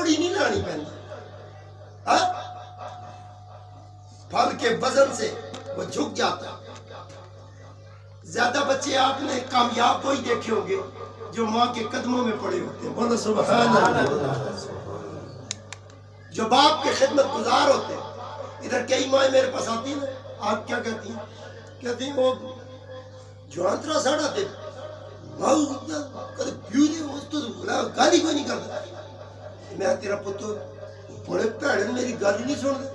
توڑی نہیں لانی پہنی. پھل کے وزن سے وہ جھک جاتا ہے. زیادہ بچے آپ نے کامیاب وہی دیکھے ہوں گے جو ماں کے قدموں میں پڑے ہوتے ہیں. بولو سبحان اللہ. جو باپ کے خدمت گزار ہوتے ہیں. ادھر کئی مائیں میرے پاس آتی ہیں نا, آپ کیا کہتی ہیں؟ کہتی ہیں وہ جوانترا ساڑھا دے ماؤ اتنا کدھے پیو دے اس تو گالی کوئی نہیں کرتا. میں تیرا پتر بڑے پیڑے میری گالی نہیں سن دے.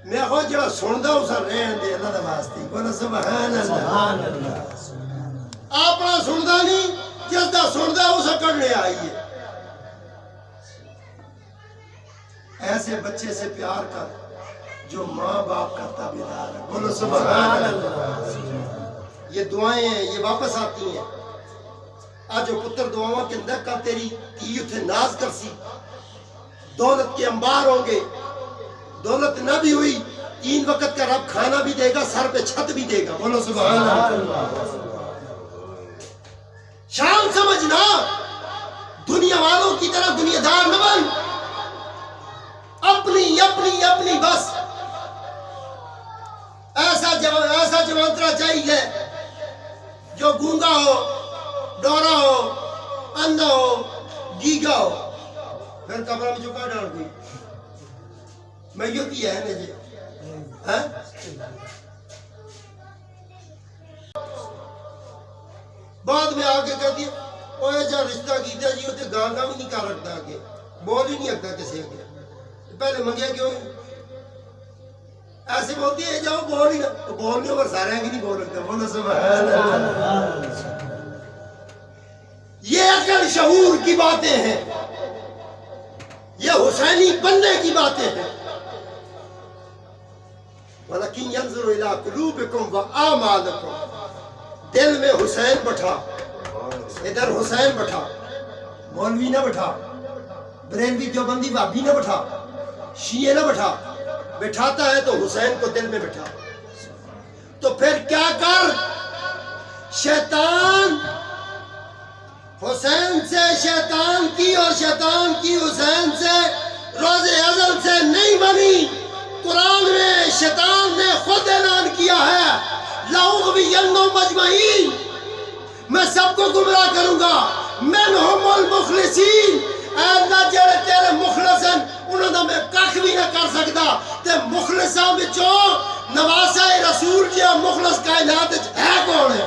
میں کہا جڑا سندا اسا رہن دے اللہ دا واسطے. بولو سبحان اللہ. اپنا سندا نہیں, جس دا سندا اسا کڈنے آئی ہے. ایسے بچے سے پیار کر جو ماں باپ کا تابعدار ہے. بولو سبحان اللہ. یہ دعائیں ہیں, یہ واپس آتی ہیں. آج جو پتر دعاواں کے اندر کا تیری تھی اتھے ناز کر سی. دولت کے انبار ہوں گے, دولت نہ بھی ہوئی 3 وقت کا رب کھانا بھی دے گا, سر پہ چھت بھی دے گا. بولو سبحان اللہ. شان سمجھنا, دنیا والوں کی طرح دنیا دار نہ بن. اپنی اپنی اپنی بس. ایسا جوانترا چاہیے جو گونگا ہو, ڈورا ہو, اندھا ہو, گیگا ہو. پھر کمرہ میں چکا ڈال گئی میں یوتی ہے مجھے. بعد میں آگے کہتی ہے وہ ایسا رشتہ کیتا جی ہوتے گانگا بھی نہیں کر رکھتا, آگے بول ہی نہیں رکھتا کسی آگے. پہلے منگیا کیوں ایسے بولتی ہے جاؤ بول ہی نہ, تو بول نہیں اور سارے آگے نہیں بول رکھتا. بولو سبحان اللہ. یہ عقل شعور کی باتیں ہیں, یہ حسینی بننے کی باتیں ہیں. وَلَكِنْ يَنْظُرُ إِلَىٰ قُلُوبِكُمْ وَأَعْمَالِكُمْ. دل میں حسین بٹھا, ادھر حسین بٹھا, مولوی نہ بٹھا, بریلوی دیوبندی وہابی نہ بٹھا, شیعہ نہ بٹھا. بٹھاتا ہے تو حسین کو دل میں بٹھا. تو پھر کیا کر, شیطان حسین سے شیطان کی اور شیطان کی حسین سے روز ازل سے نہیں بنی. قرآن میں شیطان نے خود اعلان کیا ہے لَأُغْوِيَنَّهُمْ أَجْمَعِينَ, میں سب کو گمراہ کروں گا. مِنْهُمُ الْمُخْلِصِينَ, اے اللہ جڑے تیرے مخلص ہیں انہوں نے میں کخ بھی نہ کر سکتا. تے مخلصاں وچوں نواسہ رسول جیا مخلص کائنات ہے کون ہے؟